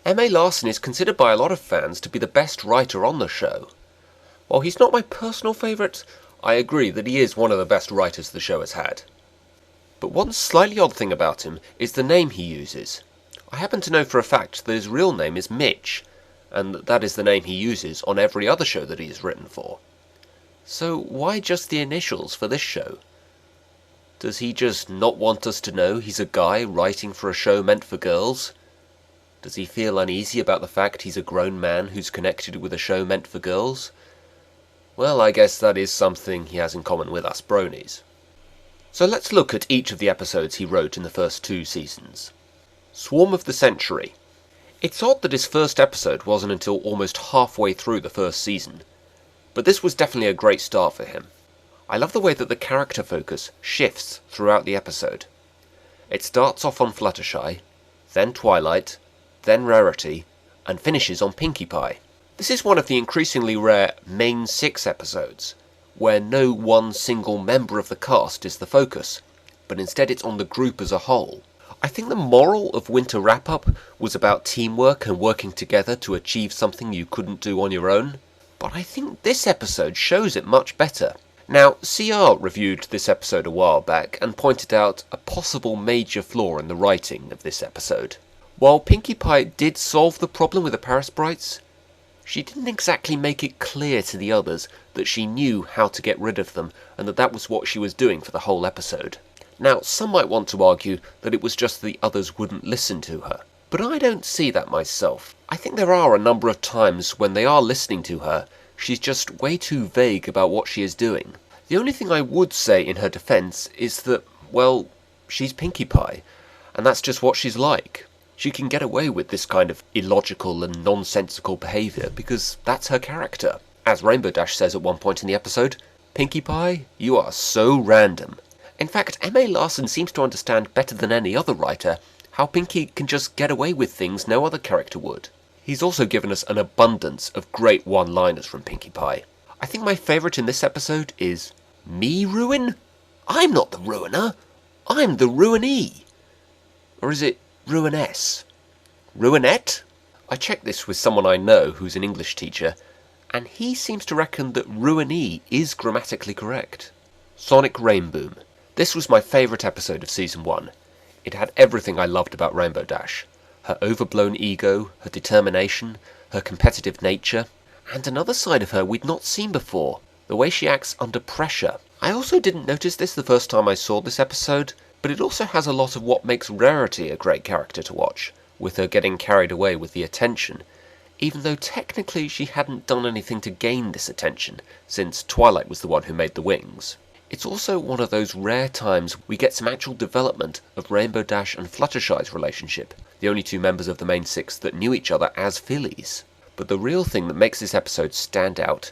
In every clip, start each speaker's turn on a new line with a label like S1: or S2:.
S1: M.A Larson is considered by a lot of fans to be the best writer on the show. While he's not my personal favourite, I agree that he is one of the best writers the show has had. But one slightly odd thing about him is the name he uses. I happen to know for a fact that his real name is Mitch, and that is the name he uses on every other show that he has written for. So why just the initials for this show? Does he just not want us to know he's a guy writing for a show meant for girls? Does he feel uneasy about the fact he's a grown man who's connected with a show meant for girls? Well, I guess that is something he has in common with us bronies. So let's look at each of the episodes he wrote in the first 2 seasons. Swarm of the Century. It's odd that his first episode wasn't until almost halfway through the first season, but this was definitely a great start for him. I love the way that the character focus shifts throughout the episode. It starts off on Fluttershy, then Twilight, then Rarity, and finishes on Pinkie Pie. This is one of the increasingly rare main 6 episodes, where no one single member of the cast is the focus, but instead it's on the group as a whole. I think the moral of Winter Wrap-Up was about teamwork and working together to achieve something you couldn't do on your own, but I think this episode shows it much better. Now, CR reviewed this episode a while back and pointed out a possible major flaw in the writing of this episode. While Pinkie Pie did solve the problem with the Paris Brights, she didn't exactly make it clear to the others that she knew how to get rid of them and that was what she was doing for the whole episode. Now, some might want to argue that it was just the others wouldn't listen to her, but I don't see that myself. I think there are a number of times when they are listening to her, she's just way too vague about what she is doing. The only thing I would say in her defence is that, well, she's Pinkie Pie, and that's just what she's like. She can get away with this kind of illogical and nonsensical behaviour because that's her character. As Rainbow Dash says at one point in the episode, "Pinkie Pie, you are so random." In fact, M.A Larson seems to understand better than any other writer how Pinkie can just get away with things no other character would. He's also given us an abundance of great one-liners from Pinkie Pie. I think my favourite in this episode is, "Me ruin? I'm not the ruiner. I'm the ruinee." Or is it ruiness? Ruinette? I checked this with someone I know who's an English teacher, and he seems to reckon that ruinee is grammatically correct. Sonic Rainboom. This was my favourite episode of Season 1. It had everything I loved about Rainbow Dash. Her overblown ego, her determination, her competitive nature, and another side of her we'd not seen before, the way she acts under pressure. I also didn't notice this the first time I saw this episode, but it also has a lot of what makes Rarity a great character to watch, with her getting carried away with the attention, even though technically she hadn't done anything to gain this attention, since Twilight was the one who made the wings. It's also one of those rare times we get some actual development of Rainbow Dash and Fluttershy's relationship, the only 2 members of the main 6 that knew each other as fillies. But the real thing that makes this episode stand out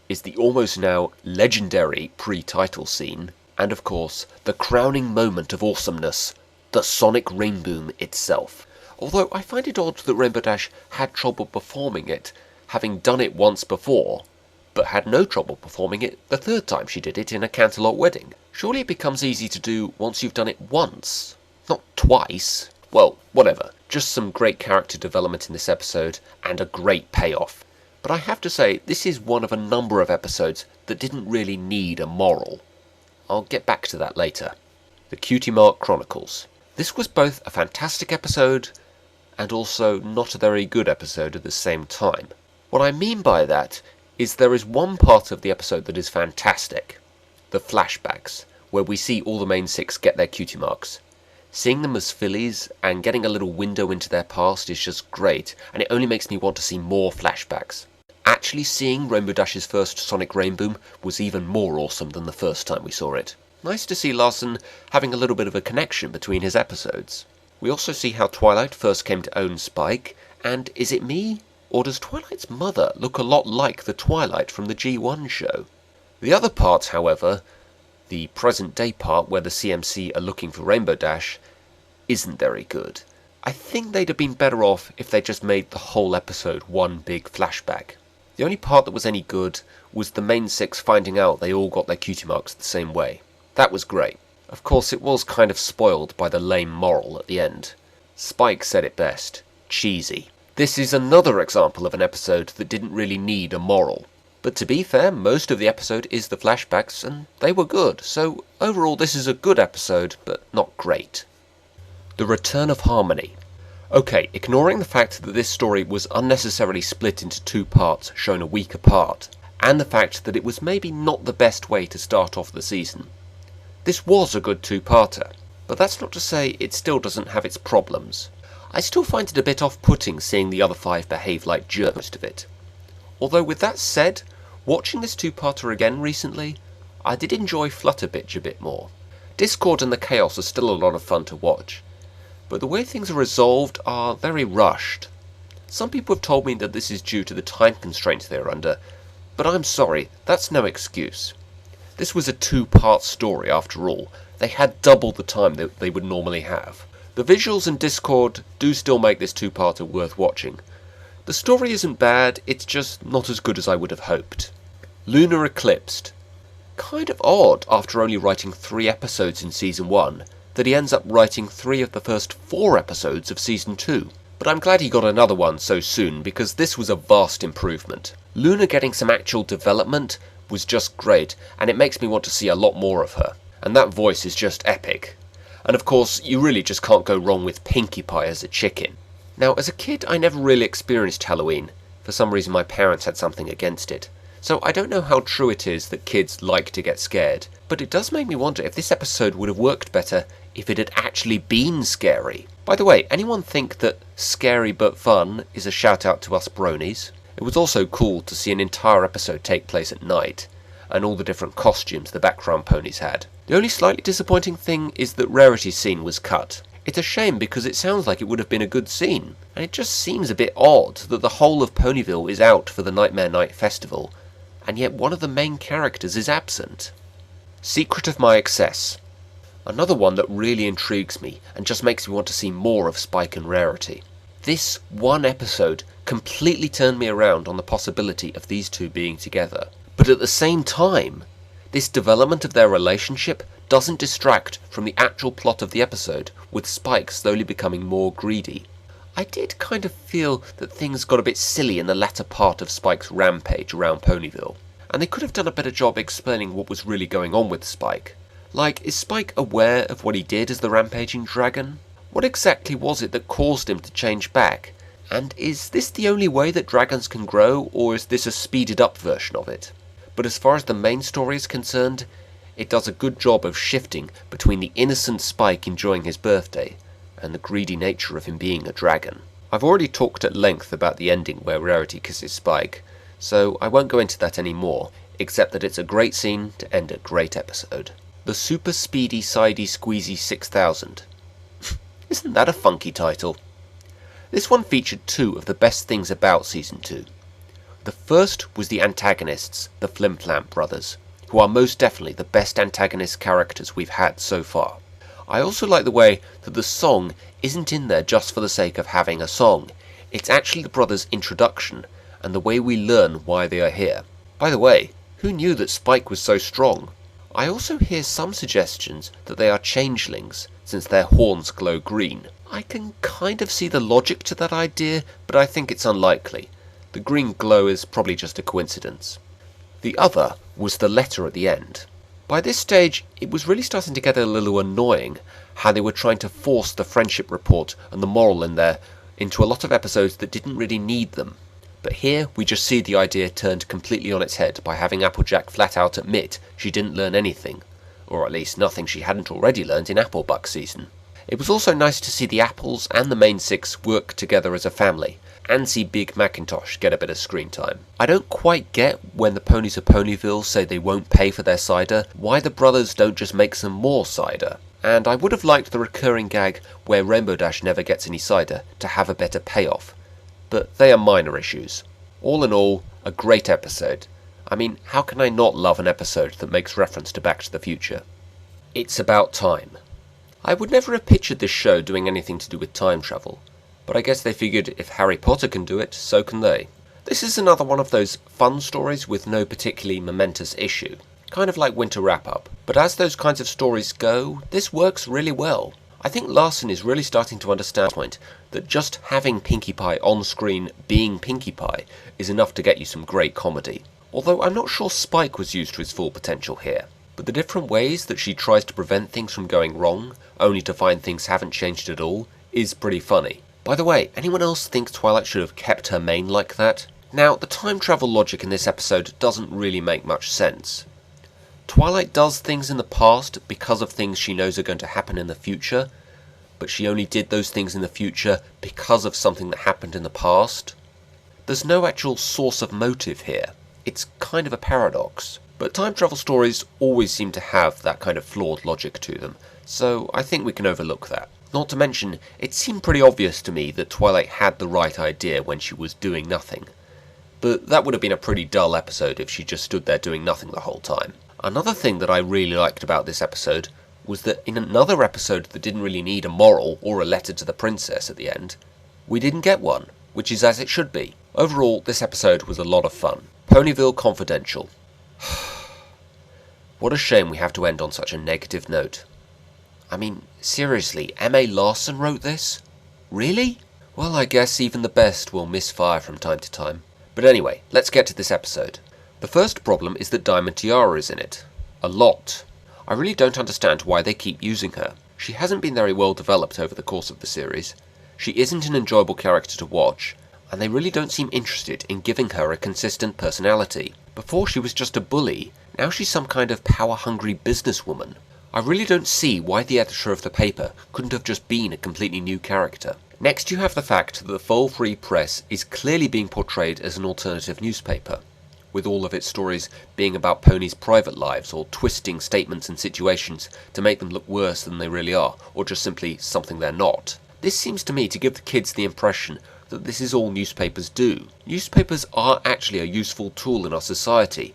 S1: is the almost now legendary pre-title scene, and of course, the crowning moment of awesomeness, the Sonic Rainboom itself. Although I find it odd that Rainbow Dash had trouble performing it, having done it once before, but had no trouble performing it the 3rd time she did it in A Canterlot Wedding. Surely it becomes easy to do once you've done it once, not twice. Well, whatever. Just some great character development in this episode, and a great payoff. But I have to say, this is one of a number of episodes that didn't really need a moral. I'll get back to that later. The Cutie Mark Chronicles. This was both a fantastic episode, and also not a very good episode at the same time. What I mean by that is there is one part of the episode that is fantastic. The flashbacks, where we see all the main 6 get their cutie marks. Seeing them as fillies and getting a little window into their past is just great, and it only makes me want to see more flashbacks. Actually seeing Rainbow Dash's first Sonic Rainboom was even more awesome than the first time we saw it. Nice to see Larson having a little bit of a connection between his episodes. We also see how Twilight first came to own Spike, and is it me? Or does Twilight's mother look a lot like the Twilight from the G1 show? The other part, however, the present-day part where the CMC are looking for Rainbow Dash, isn't very good. I think they'd have been better off if they just made the whole episode one big flashback. The only part that was any good was the main 6 finding out they all got their cutie marks the same way. That was great. Of course, it was kind of spoiled by the lame moral at the end. Spike said it best. Cheesy. This is another example of an episode that didn't really need a moral. But to be fair, most of the episode is the flashbacks, and they were good, so overall this is a good episode, but not great. The Return of Harmony. Okay, ignoring the fact that this story was unnecessarily split into 2 parts shown a week apart, and the fact that it was maybe not the best way to start off the season. This was a good 2-parter, but that's not to say it still doesn't have its problems. I still find it a bit off-putting seeing the other 5 behave like jerks most of it. Although with that said, watching this 2-parter again recently, I did enjoy Flutterbitch a bit more. Discord and the chaos are still a lot of fun to watch, but the way things are resolved are very rushed. Some people have told me that this is due to the time constraints they are under, but I'm sorry, that's no excuse. This was a 2-part story after all. They had double the time that they would normally have. The visuals and Discord do still make this 2-parter worth watching. The story isn't bad, it's just not as good as I would have hoped. Lunar Eclipsed. Kind of odd, after only writing 3 episodes in Season 1, that he ends up writing 3 of the first 4 episodes of Season 2. But I'm glad he got another one so soon, because this was a vast improvement. Luna getting some actual development was just great, and it makes me want to see a lot more of her. And that voice is just epic. And of course, you really just can't go wrong with Pinkie Pie as a chicken. Now, as a kid, I never really experienced Halloween. For some reason, my parents had something against it. So I don't know how true it is that kids like to get scared, but it does make me wonder if this episode would have worked better if it had actually been scary. By the way, anyone think that scary but fun is a shout out to us bronies? It was also cool to see an entire episode take place at night, and all the different costumes the background ponies had. The only slightly disappointing thing is that Rarity's scene was cut. It's a shame because it sounds like it would have been a good scene, and it just seems a bit odd that the whole of Ponyville is out for the Nightmare Night Festival, and yet one of the main characters is absent. Secret of My Excess. Another one that really intrigues me and just makes me want to see more of Spike and Rarity. This one episode completely turned me around on the possibility of these two being together. But at the same time, this development of their relationship doesn't distract from the actual plot of the episode, with Spike slowly becoming more greedy. I did kind of feel that things got a bit silly in the latter part of Spike's rampage around Ponyville, and they could have done a better job explaining what was really going on with Spike. Like, is Spike aware of what he did as the rampaging dragon? What exactly was it that caused him to change back? And is this the only way that dragons can grow, or is this a speeded up version of it? But as far as the main story is concerned, it does a good job of shifting between the innocent Spike enjoying his birthday and the greedy nature of him being a dragon. I've already talked at length about the ending where Rarity kisses Spike, so I won't go into that anymore, except that it's a great scene to end a great episode. The Super Speedy Sidey Squeezy 6000. Isn't that a funky title? This one featured 2 of the best things about Season 2. The first was the antagonists, the Flim Flam brothers, who are most definitely the best antagonist characters we've had so far. I also like the way that the song isn't in there just for the sake of having a song. It's actually the brothers' introduction, and the way we learn why they are here. By the way, who knew that Spike was so strong? I also hear some suggestions that they are changelings, since their horns glow green. I can kind of see the logic to that idea, but I think it's unlikely. The green glow is probably just a coincidence. The other was the letter at the end. By this stage, it was really starting to get a little annoying how they were trying to force the friendship report and the moral in there into a lot of episodes that didn't really need them. But here, we just see the idea turned completely on its head by having Applejack flat out admit she didn't learn anything, or at least nothing she hadn't already learned in Applebuck season. It was also nice to see the Apples and the main 6 work together as a family, and see Big Macintosh get a bit of screen time. I don't quite get when the ponies of Ponyville say they won't pay for their cider, why the brothers don't just make some more cider. And I would have liked the recurring gag where Rainbow Dash never gets any cider to have a better payoff. But they are minor issues. All in all, a great episode. I mean, how can I not love an episode that makes reference to Back to the Future? It's About Time. I would never have pictured this show doing anything to do with time travel, but I guess they figured if Harry Potter can do it, so can they. This is another one of those fun stories with no particularly momentous issue, kind of like Winter Wrap-Up, but as those kinds of stories go, this works really well. I think Larson is really starting to understand the point that just having Pinkie Pie on screen being Pinkie Pie is enough to get you some great comedy. Although I'm not sure Spike was used to his full potential here. But the different ways that she tries to prevent things from going wrong, only to find things haven't changed at all, is pretty funny. By the way, anyone else think Twilight should have kept her mane like that? Now, the time travel logic in this episode doesn't really make much sense. Twilight does things in the past because of things she knows are going to happen in the future, but she only did those things in the future because of something that happened in the past. There's no actual source of motive here. It's kind of a paradox. But time travel stories always seem to have that kind of flawed logic to them, so I think we can overlook that. Not to mention, it seemed pretty obvious to me that Twilight had the right idea when she was doing nothing. But that would have been a pretty dull episode if she just stood there doing nothing the whole time. Another thing that I really liked about this episode was that in another episode that didn't really need a moral or a letter to the princess at the end, we didn't get one, which is as it should be. Overall, this episode was a lot of fun. Ponyville Confidential. What a shame we have to end on such a negative note. I mean, seriously, M.A Larson wrote this? Really? Well, I guess even the best will misfire from time to time. But anyway, let's get to this episode. The first problem is that Diamond Tiara is in it. A lot. I really don't understand why they keep using her. She hasn't been very well developed over the course of the series. She isn't an enjoyable character to watch, and they really don't seem interested in giving her a consistent personality. Before she was just a bully, now she's some kind of power-hungry businesswoman. I really don't see why the editor of the paper couldn't have just been a completely new character. Next you have the fact that the Full Free Press is clearly being portrayed as an alternative newspaper, with all of its stories being about ponies' private lives or twisting statements and situations to make them look worse than they really are, or just simply something they're not. This seems to me to give the kids the impression that this is all newspapers do. Newspapers are actually a useful tool in our society,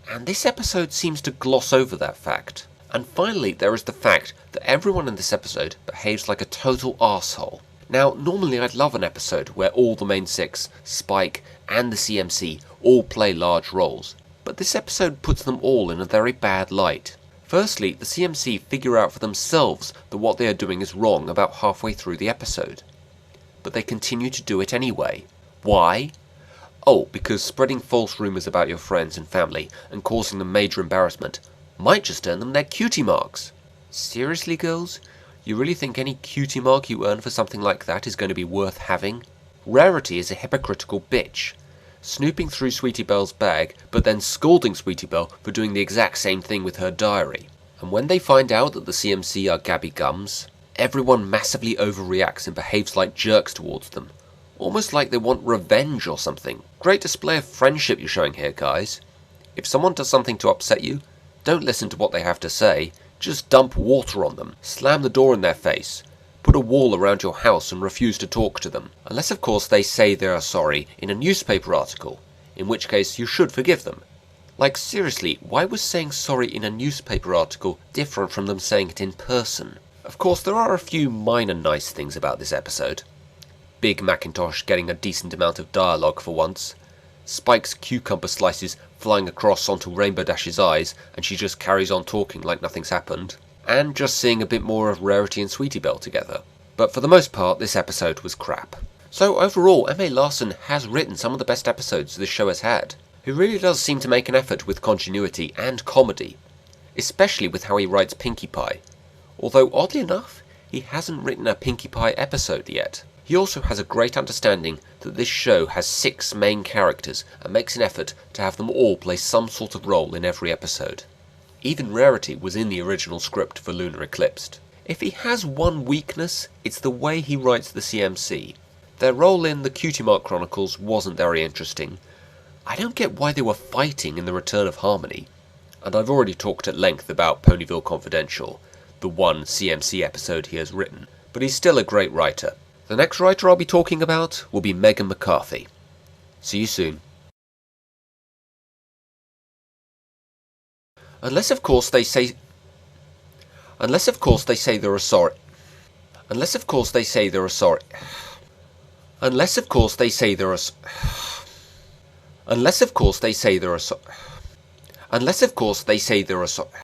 S1: and this episode seems to gloss over that fact. And finally, there is the fact that everyone in this episode behaves like a total arsehole. Now, normally I'd love an episode where all the main six, Spike and the CMC, all play large roles, but this episode puts them all in a very bad light. Firstly, the CMC figure out for themselves that what they are doing is wrong about halfway through the episode, but they continue to do it anyway. Why? Oh, because spreading false rumours about your friends and family and causing them major embarrassment might just earn them their cutie marks. Seriously, girls? You really think any cutie mark you earn for something like that is going to be worth having? Rarity is a hypocritical bitch, snooping through Sweetie Belle's bag, but then scolding Sweetie Belle for doing the exact same thing with her diary. And when they find out that the CMC are Gabby Gums, everyone massively overreacts and behaves like jerks towards them. Almost like they want revenge or something. Great display of friendship you're showing here, guys. If someone does something to upset you, don't listen to what they have to say. Just dump water on them, slam the door in their face, put a wall around your house and refuse to talk to them. Unless of course they say they are sorry in a newspaper article, in which case you should forgive them. Like seriously, why was saying sorry in a newspaper article different from them saying it in person? Of course there are a few minor nice things about this episode. Big Macintosh getting a decent amount of dialogue for once. Spike's cucumber slices flying across onto Rainbow Dash's eyes and she just carries on talking like nothing's happened. And just seeing a bit more of Rarity and Sweetie Belle together. But for the most part, this episode was crap. So overall, M.A Larson has written some of the best episodes this show has had. He really does seem to make an effort with continuity and comedy, especially with how he writes Pinkie Pie. Although, oddly enough, he hasn't written a Pinkie Pie episode yet. He also has a great understanding that this show has 6 main characters and makes an effort to have them all play some sort of role in every episode. Even Rarity was in the original script for Lunar Eclipsed. If he has one weakness, it's the way he writes the CMC. Their role in the Cutie Mark Chronicles wasn't very interesting. I don't get why they were fighting in the Return of Harmony. And I've already talked at length about Ponyville Confidential, the one CMC episode he has written, but he's still a great writer. The next writer I'll be talking about will be Megan McCarthy. See you soon. Unless of course they say they're sorry. Unless of course they say they're sorry. Unless of course they say they're Unless of course they say they're Unless of course they say they're